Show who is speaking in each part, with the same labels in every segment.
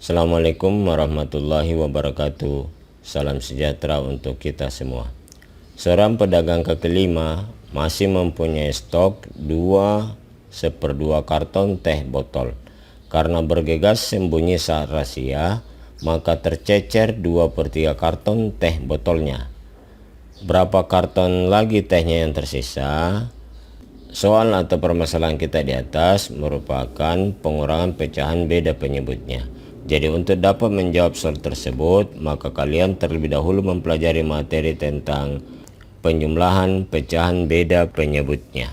Speaker 1: Assalamualaikum warahmatullahi wabarakatuh. Salam sejahtera untuk kita semua. Seorang pedagang kaki lima masih mempunyai stok 2/2 karton teh botol. Karena bergegas sembunyi saat razia, maka tercecer 2/3 karton teh botolnya. Berapa karton lagi tehnya yang tersisa? Soal atau permasalahan kita di atas merupakan pengurangan pecahan beda penyebutnya. Jadi untuk dapat menjawab soal tersebut, maka kalian terlebih dahulu mempelajari materi tentang penjumlahan pecahan beda penyebutnya.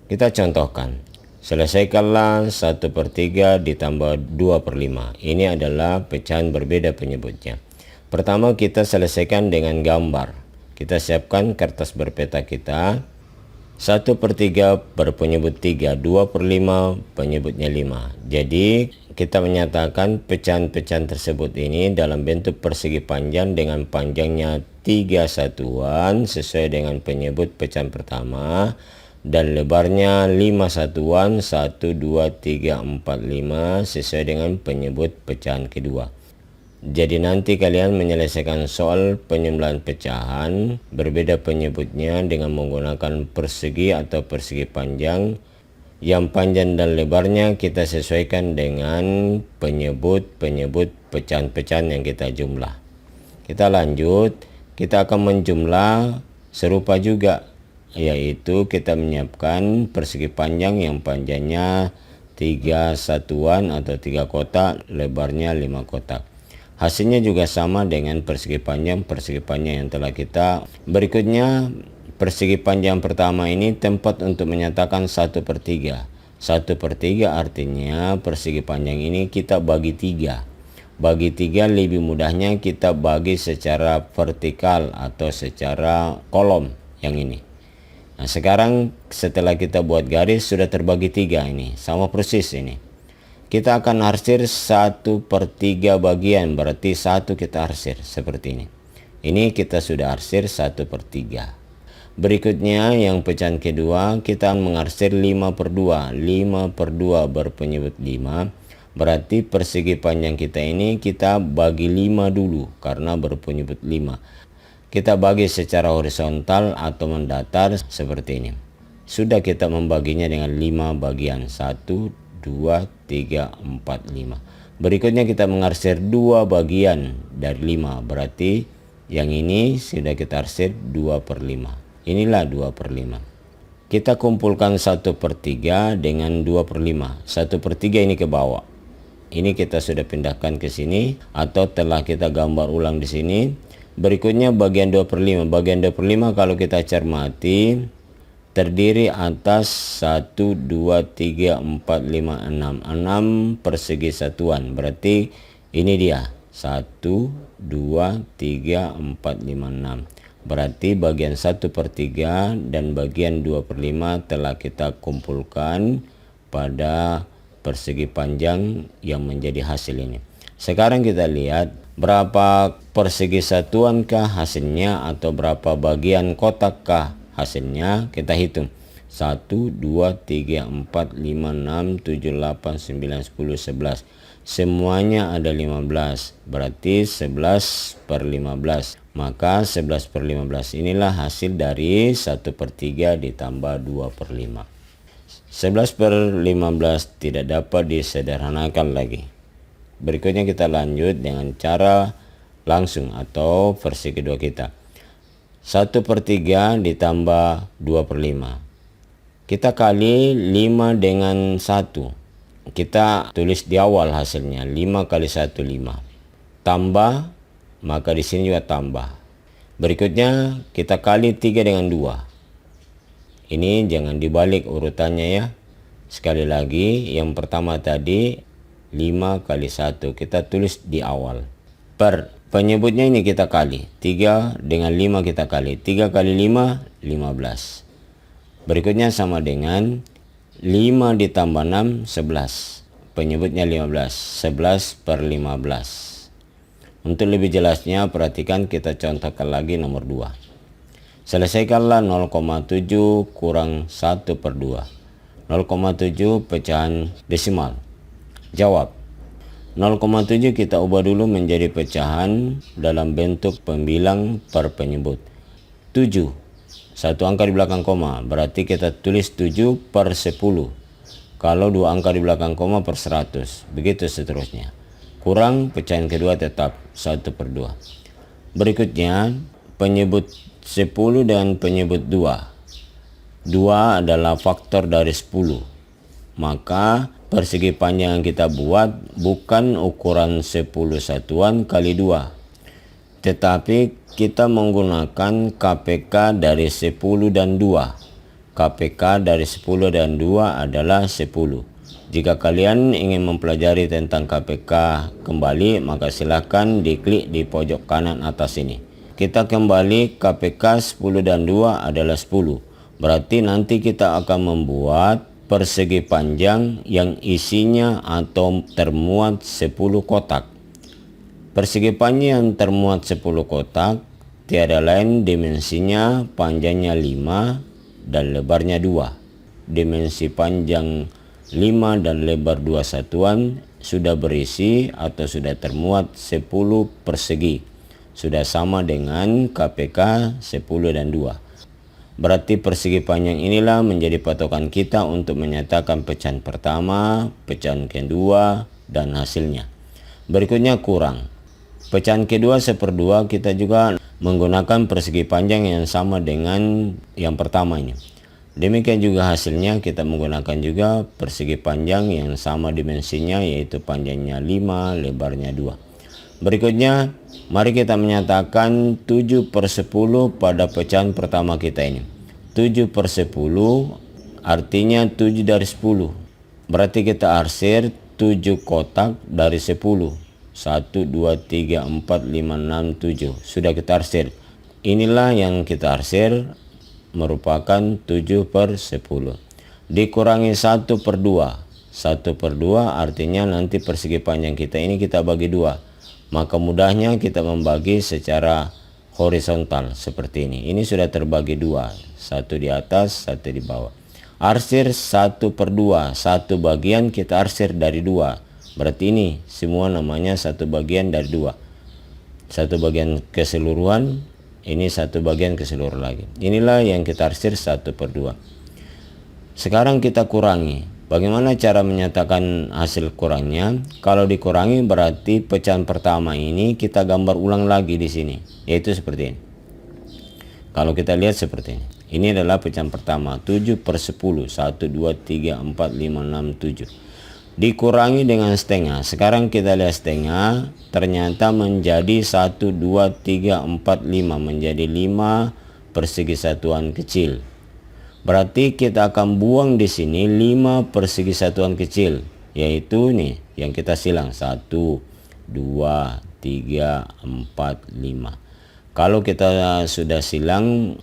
Speaker 1: Kita contohkan, selesaikanlah 1/3 ditambah 2/5. Ini adalah pecahan berbeda penyebutnya. Pertama kita selesaikan dengan gambar. Kita siapkan kertas berpeta kita. 1/3 berpenyebut 3, 2/5 penyebutnya 5. Jadi kita menyatakan pecahan-pecahan tersebut ini dalam bentuk persegi panjang dengan panjangnya 3 satuan sesuai dengan penyebut pecahan pertama, dan lebarnya 5 satuan 1, 2, 3, 4, 5 sesuai dengan penyebut pecahan kedua. Jadi nanti kalian menyelesaikan soal penjumlahan pecahan berbeda penyebutnya dengan menggunakan persegi atau persegi panjang. Yang panjang dan lebarnya kita sesuaikan dengan penyebut pecahan-pecahan yang kita jumlah. Kita lanjut, kita akan menjumlah serupa juga, yaitu kita menyiapkan persegi panjang yang panjangnya 3 satuan atau 3 kotak, lebarnya 5 kotak. Hasilnya juga sama dengan persegi panjang yang telah kita. Berikutnya persegi panjang pertama ini tempat untuk menyatakan 1/3. 1/3 artinya persegi panjang ini kita bagi 3. Bagi 3 lebih mudahnya kita bagi secara vertikal atau secara kolom yang ini. Nah sekarang setelah kita buat garis sudah terbagi 3 ini. Sama persis ini. Kita akan arsir 1/3 bagian, berarti 1 kita arsir seperti ini. Ini kita sudah arsir 1/3. Berikutnya yang pecahan kedua kita mengarsir 5/2. 5/2 berpenyebut 5. Berarti persegi panjang kita ini kita bagi 5 dulu karena berpenyebut 5. Kita bagi secara horizontal atau mendatar seperti ini. Sudah kita membaginya dengan 5 bagian. 1, 2, 3, 4, 5. Berikutnya kita mengarsir 2 bagian dari 5. Berarti yang ini sudah kita arsir 2/5. Inilah 2/5. Kita kumpulkan 1/3 dengan 2/5. 1/3 ini ke bawah. Ini kita sudah pindahkan ke sini atau telah kita gambar ulang di sini. Berikutnya bagian 2/5. Bagian 2/5 kalau kita cermati terdiri atas 1, 2, 3, 4, 5, 6. 6 persegi satuan. Berarti ini dia. 1, 2, 3, 4, 5, 6. Berarti bagian 1/3 dan bagian 2/5 telah kita kumpulkan pada persegi panjang yang menjadi hasil ini. Sekarang kita lihat berapa persegi satuankah hasilnya atau berapa bagian kotakkah hasilnya. Kita hitung 1, 2, 3, 4, 5, 6, 7, 8, 9, 10, 11. Semuanya ada 15. Berarti 11/15. Maka 11/15 inilah hasil dari 1/3 ditambah 2/5. 11/15 tidak dapat disederhanakan lagi. Berikutnya kita lanjut dengan cara langsung atau versi kedua kita. 1/3 ditambah 2/5. Kita kali 5 dengan 1. Kita tulis di awal hasilnya. 5 kali 1, 5. Tambah, maka di sini juga tambah. Berikutnya kita kali 3 dengan 2. Ini jangan dibalik urutannya ya. Sekali lagi, yang pertama tadi 5 kali 1. Kita tulis di awal. Penyebutnya ini kita kali. 3 dengan 5 kita kali. 3 kali 5, 15. Berikutnya sama dengan 5 ditambah 6, 11. Penyebutnya 15. 11/15. Untuk lebih jelasnya perhatikan kita contohkan lagi nomor 2. Selesaikanlah 0,7 kurang 1/2. 0,7 pecahan desimal. Jawab. 0,7 kita ubah dulu menjadi pecahan dalam bentuk pembilang per penyebut. 7, satu angka di belakang koma, berarti kita tulis 7 per 10. Kalau dua angka di belakang koma per 100, begitu seterusnya. Kurang pecahan kedua tetap 1 per 2. Berikutnya penyebut 10 dan penyebut 2. 2 adalah faktor dari 10. Maka persegi panjang yang kita buat bukan ukuran 10 satuan kali 2. Tetapi kita menggunakan KPK dari 10 dan 2. KPK dari 10 dan 2 adalah 10. Jika kalian ingin mempelajari tentang KPK kembali, maka silakan diklik di pojok kanan atas ini. Kita kembali KPK 10 dan 2 adalah 10. Berarti nanti kita akan membuat persegi panjang yang isinya atau termuat 10 kotak. Persegi panjang yang termuat 10 kotak tiada lain dimensinya panjangnya 5 dan lebarnya 2. Dimensi panjang 5 dan lebar 2 satuan sudah berisi atau sudah termuat 10 persegi. Sudah sama dengan KPK 10 dan 2. Berarti persegi panjang inilah menjadi patokan kita untuk menyatakan pecahan pertama, pecahan kedua, dan hasilnya. Berikutnya kurang. Pecahan kedua 1/2 kita juga menggunakan persegi panjang yang sama dengan yang pertamanya. Demikian juga hasilnya kita menggunakan juga persegi panjang yang sama dimensinya, yaitu panjangnya 5, lebarnya 2. Berikutnya, mari kita menyatakan 7 per 10 pada pecahan pertama kita ini. 7 per 10 artinya 7 dari 10. Berarti kita arsir 7 kotak dari 10. 1, 2, 3, 4, 5, 6, 7. Sudah kita arsir. Inilah yang kita arsir merupakan 7 per 10. Dikurangi 1 per 2. 1 per 2 artinya nanti persegi panjang kita ini kita bagi 2. Maka mudahnya kita membagi secara horizontal seperti ini. Ini sudah terbagi 2. 1 di atas, 1 di bawah. Arsir 1 per 2. 1 bagian kita arsir dari 2. Berarti ini semua namanya 1 bagian dari 2. 1 bagian keseluruhan, ini 1 bagian keseluruhan lagi. Inilah yang kita arsir 1 per 2. Sekarang kita kurangi. Bagaimana cara menyatakan hasil kurangnya? Kalau dikurangi berarti pecahan pertama ini kita gambar ulang lagi di sini, yaitu seperti ini. Kalau kita lihat seperti ini. Ini adalah pecahan pertama, 7 per 10. 1, 2, 3, 4, 5, 6, 7. Dikurangi dengan setengah. Sekarang kita lihat setengah, ternyata menjadi 1, 2, 3, 4, 5. Menjadi 5 persegi satuan kecil. Berarti kita akan buang di sini 5 persegi satuan kecil, yaitu nih yang kita silang 1, 2, 3, 4, 5. Kalau kita sudah silang,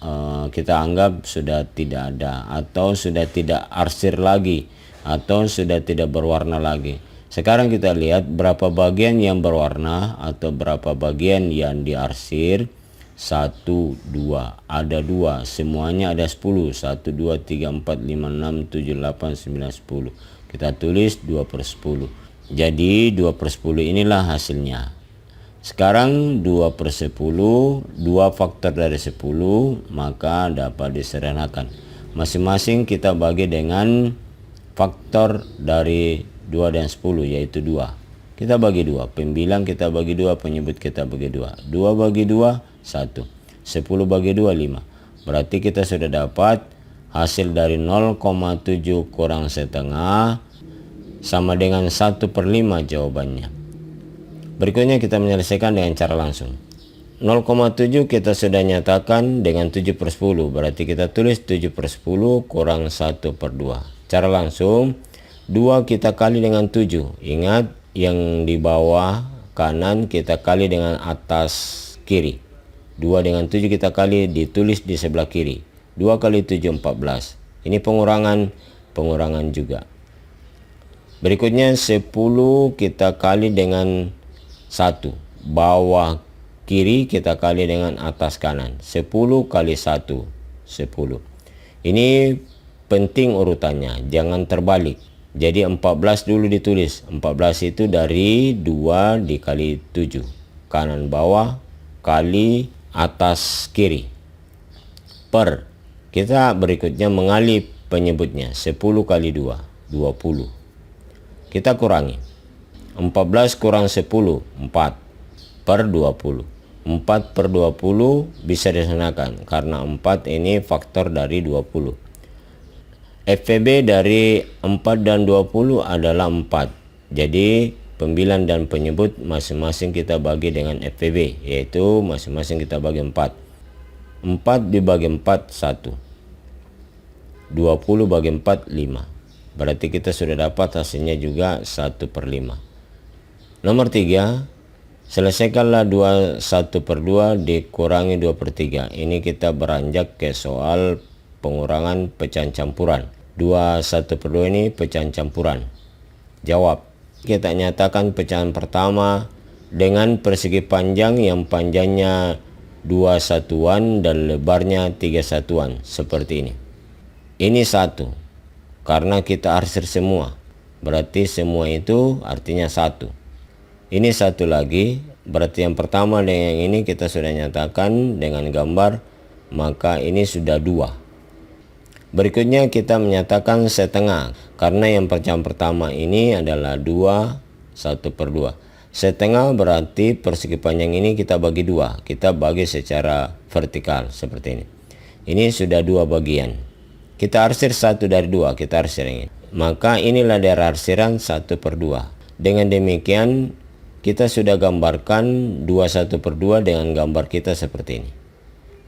Speaker 1: kita anggap sudah tidak ada atau sudah tidak arsir lagi atau sudah tidak berwarna lagi. Sekarang kita lihat berapa bagian yang berwarna atau berapa bagian yang diarsir. 1, 2, ada 2, semuanya ada 10. 1, 2, 3, 4, 5, 6, 7, 8, 9, 10. Kita tulis 2 per 10. Jadi 2 per 10 inilah hasilnya. Sekarang 2 per 10, 2 faktor dari 10, maka dapat disederhanakan. Masing-masing kita bagi dengan faktor dari 2 dan 10, yaitu 2. Kita bagi 2, pembilang kita bagi 2, penyebut kita bagi 2. 2 bagi 2, 1. 10 bagi 2, 5. Berarti kita sudah dapat hasil dari 0,7 kurang setengah sama dengan 1 per 5 jawabannya. Berikutnya kita menyelesaikan dengan cara langsung. 0,7 kita sudah nyatakan dengan 7 per 10. Berarti kita tulis 7 per 10 kurang 1 per 2. Cara langsung, 2 kita kali dengan 7. Ingat, yang di bawah kanan kita kali dengan atas kiri. 2 dengan 7 kita kali ditulis di sebelah kiri. 2 kali 7, 14. Ini pengurangan juga. Berikutnya 10 kita kali dengan 1. Bawah kiri kita kali dengan atas kanan. 10 kali 1, 10. Ini penting urutannya, jangan terbalik. Jadi 14 dulu ditulis. 14 itu dari 2 dikali 7. Kanan bawah kali atas kiri. Per. Kita berikutnya mengalih penyebutnya. 10 kali 2. 20. Kita kurangi. 14 kurang 10. 4. Per 20. 4 per 20 bisa disanakan. Karena 4 ini faktor dari 20. FVB dari 4 dan 20 adalah 4. Jadi pembilang dan penyebut masing-masing kita bagi dengan FVB, yaitu masing-masing kita bagi 4. 4 dibagi 4, 1. 20 bagi 4, 5. Berarti kita sudah dapat hasilnya juga 1 per 5. Nomor 3, selesaikanlah 1 per 2 dikurangi 2 per 3. Ini kita beranjak ke soal pengurangan pecahan campuran. 1 per 2 ini pecahan campuran. Jawab. Kita nyatakan pecahan pertama dengan persegi panjang yang panjangnya 2 satuan dan lebarnya 3 satuan. Seperti ini. Ini 1. Karena kita arsir semua. Berarti semua itu artinya 1. Ini 1 lagi. Berarti yang pertama dengan yang ini kita sudah nyatakan dengan gambar. Maka ini sudah 2. Berikutnya kita menyatakan setengah. Karena yang pecahan pertama ini adalah 2, 1 per 2. Setengah berarti persegi panjang ini kita bagi 2. Kita bagi secara vertikal seperti ini. Ini sudah 2 bagian. Kita arsir 1 dari 2. Kita arsir ini. Maka inilah daerah arsiran 1 per 2. Dengan demikian kita sudah gambarkan 1 per 2 dengan gambar kita seperti ini.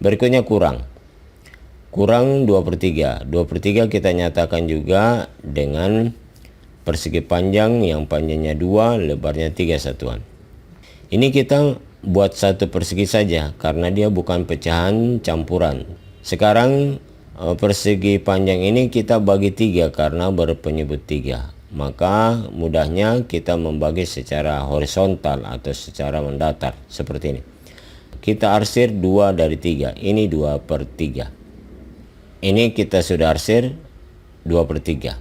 Speaker 1: Berikutnya kurang. Kurang 2 per 3. 2 per 3 kita nyatakan juga dengan persegi panjang yang panjangnya 2, lebarnya 3 satuan. Ini kita buat 1 persegi saja karena dia bukan pecahan campuran. Sekarang persegi panjang ini kita bagi 3 karena berpenyebut 3. Maka mudahnya kita membagi secara horizontal atau secara mendatar seperti ini. Kita arsir 2 dari 3. Ini 2 per 3. Ini kita sudah arsir 2 per 3.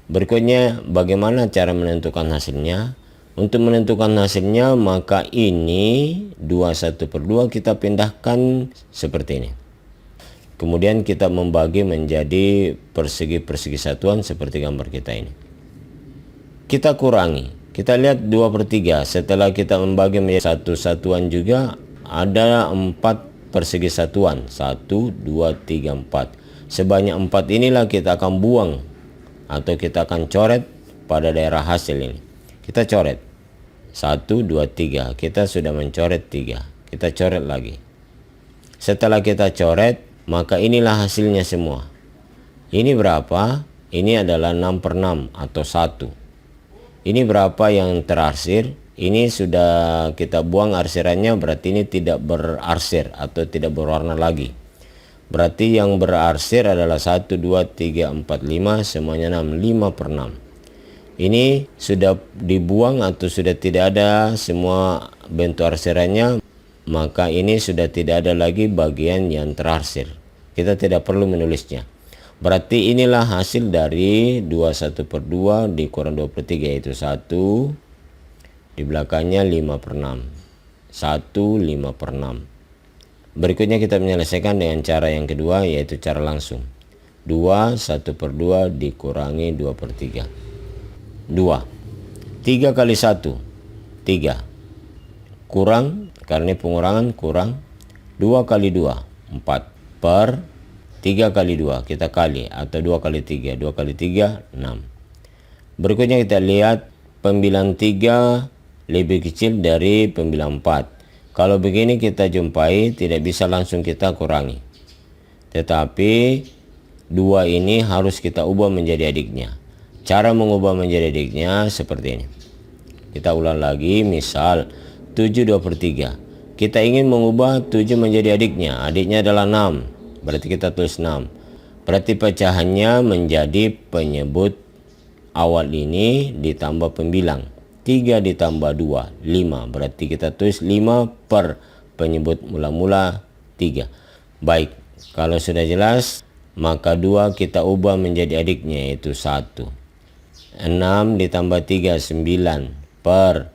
Speaker 1: Berikutnya bagaimana cara menentukan hasilnya? Untuk menentukan hasilnya maka ini 1 per 2 kita pindahkan seperti ini. Kemudian kita membagi menjadi persegi-persegi satuan seperti gambar kita ini. Kita kurangi. Kita lihat 2 per 3. Setelah kita membagi menjadi 1 satuan juga ada 4 persegi satuan. 1, 2, 3, 4. Sebanyak 4 inilah kita akan buang atau kita akan coret pada daerah hasil ini. Kita coret. 1, 2, 3. Kita sudah mencoret 3. Kita coret lagi. Setelah kita coret, maka inilah hasilnya semua. Ini berapa? Ini adalah 6 per 6 atau 1. Ini berapa yang terarsir? Ini sudah kita buang arsirannya, berarti ini tidak berarsir atau tidak berwarna lagi. Berarti yang berarsir adalah 1, 2, 3, 4, 5, semuanya 6, 5 per 6. Ini sudah dibuang atau sudah tidak ada semua bentuk arsirannya, maka ini sudah tidak ada lagi bagian yang terarsir. Kita tidak perlu menulisnya. Berarti inilah hasil dari 1 per 2 dikurang 2 per 3, yaitu 1, di belakangnya 5 per 6. 1, 5 per 6. Berikutnya kita menyelesaikan dengan cara yang kedua, yaitu cara langsung. 2, 1 per 2 dikurangi 2 per 3. 2. 3 kali 1, 3. Kurang, karena pengurangan kurang. 2 kali 2, 4. Per 3 kali 2, kita kali. Atau 2 kali 3, 2 kali 3, 6. Berikutnya kita lihat pembilang 3 lebih kecil dari pembilang 4. Kalau begini kita jumpai tidak bisa langsung kita kurangi. Tetapi 2 ini harus kita ubah menjadi adiknya. Cara mengubah menjadi adiknya seperti ini. Kita ulang lagi, misal 7 2 per 3. Kita ingin mengubah 7 menjadi adiknya. Adiknya adalah 6. Berarti kita tulis 6. Berarti pecahannya menjadi penyebut awal ini ditambah pembilang. 3 ditambah 2, 5. Berarti kita tulis 5 per penyebut mula-mula 3. Baik, kalau sudah jelas, maka 2 kita ubah menjadi adiknya, yaitu 1. 6 ditambah 3, 9 per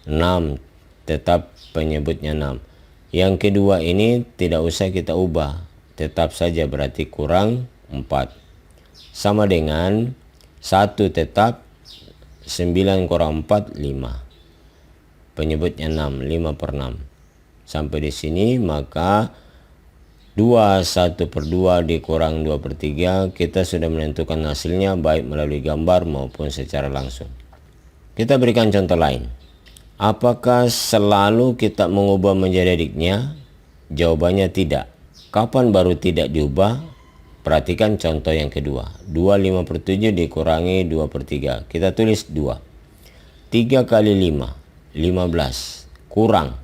Speaker 1: 6, tetap penyebutnya 6. Yang kedua ini tidak usah kita ubah, tetap saja berarti kurang 4. Sama dengan 1 tetap, 9 kurang 4, 5. Penyebutnya 6, 5 per 6. Sampai di sini maka 2, 1 per 2 dikurang 2 per 3, kita sudah menentukan hasilnya baik melalui gambar maupun secara langsung. Kita berikan contoh lain. Apakah selalu kita mengubah menjadi adiknya? Jawabannya tidak. Kapan baru tidak diubah? Perhatikan contoh yang kedua. 2, 5 per 7 dikurangi 2 per 3. Kita tulis 2. 3 kali 5, 15. Kurang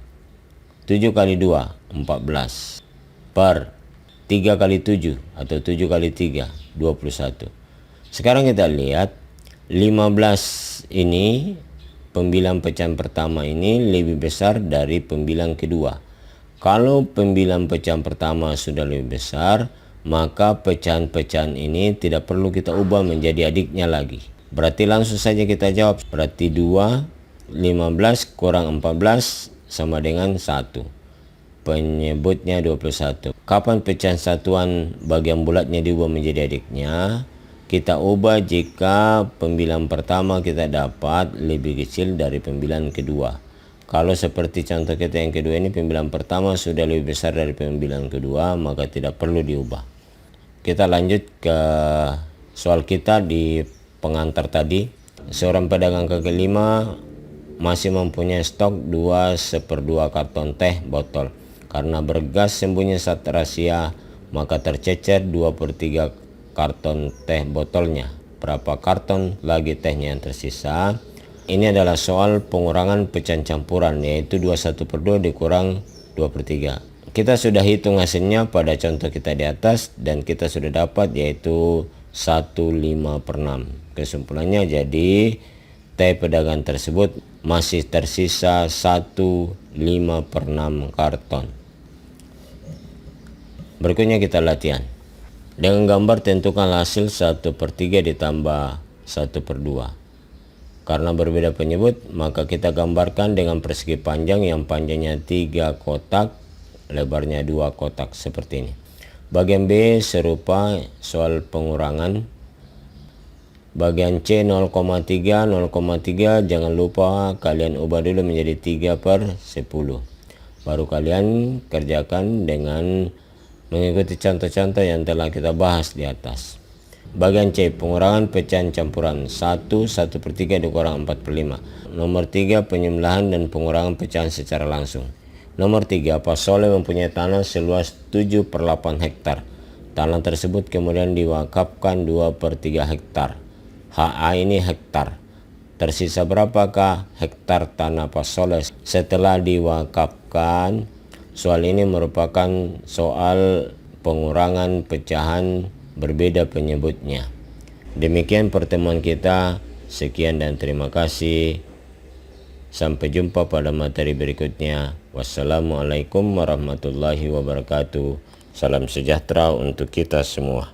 Speaker 1: 7 kali 2, 14. Per 3 kali 7 atau 7 kali 3, 21. Sekarang kita lihat 15 ini, pembilang pecahan pertama ini lebih besar dari pembilang kedua. Kalau pembilang pecahan pertama sudah lebih besar, maka pecahan-pecahan ini tidak perlu kita ubah menjadi adiknya lagi. Berarti langsung saja kita jawab. Berarti 2, 15 kurang 14 sama dengan 1. Penyebutnya 21. Kapan pecahan satuan bagian bulatnya diubah menjadi adiknya? Kita ubah jika pembilang pertama kita dapat lebih kecil dari pembilang kedua. Kalau seperti contoh kita yang kedua ini, pembilang pertama sudah lebih besar dari pembilang kedua, maka tidak perlu diubah. Kita lanjut ke soal kita di pengantar tadi. Seorang pedagang kaki lima masih mempunyai stok 2/2 karton teh botol. Karena bergas sembunyi saat rahasia, maka tercecer 2/3 karton teh botolnya. Berapa karton lagi tehnya yang tersisa? Ini adalah soal pengurangan pecahan campuran, yaitu 21/2 dikurang 2/3. Kita sudah hitung hasilnya pada contoh kita di atas, dan kita sudah dapat yaitu 1/5 per 6. Kesimpulannya jadi teh pedagang tersebut masih tersisa 1/5 per 6 karton. Berikutnya kita latihan. Dengan gambar tentukan hasil 1/3 ditambah 1/2. Karena berbeda penyebut, maka kita gambarkan dengan persegi panjang yang panjangnya 3 kotak, lebarnya 2 kotak seperti ini. Bagian B serupa soal pengurangan. Bagian C 0,3, 0,3 jangan lupa kalian ubah dulu menjadi 3/10. Baru kalian kerjakan dengan mengikuti contoh-contoh yang telah kita bahas di atas. Bagian C, pengurangan pecahan campuran. 1/3 dikurang 4/5. Nomor 3, penyembelahan dan pengurangan pecahan secara langsung. Nomor 3, Pak Soleh mempunyai tanah seluas 7/8 hektar. Tanah tersebut kemudian diwakafkan 2/3 hektar. HA ini hektar. Tersisa berapakah hektar tanah Pak Soleh setelah diwakafkan? Soal ini merupakan soal pengurangan pecahan berbeda penyebutnya. Demikian pertemuan kita. Sekian dan terima kasih. Sampai jumpa pada materi berikutnya. Wassalamualaikum warahmatullahi wabarakatuh. Salam sejahtera untuk kita semua.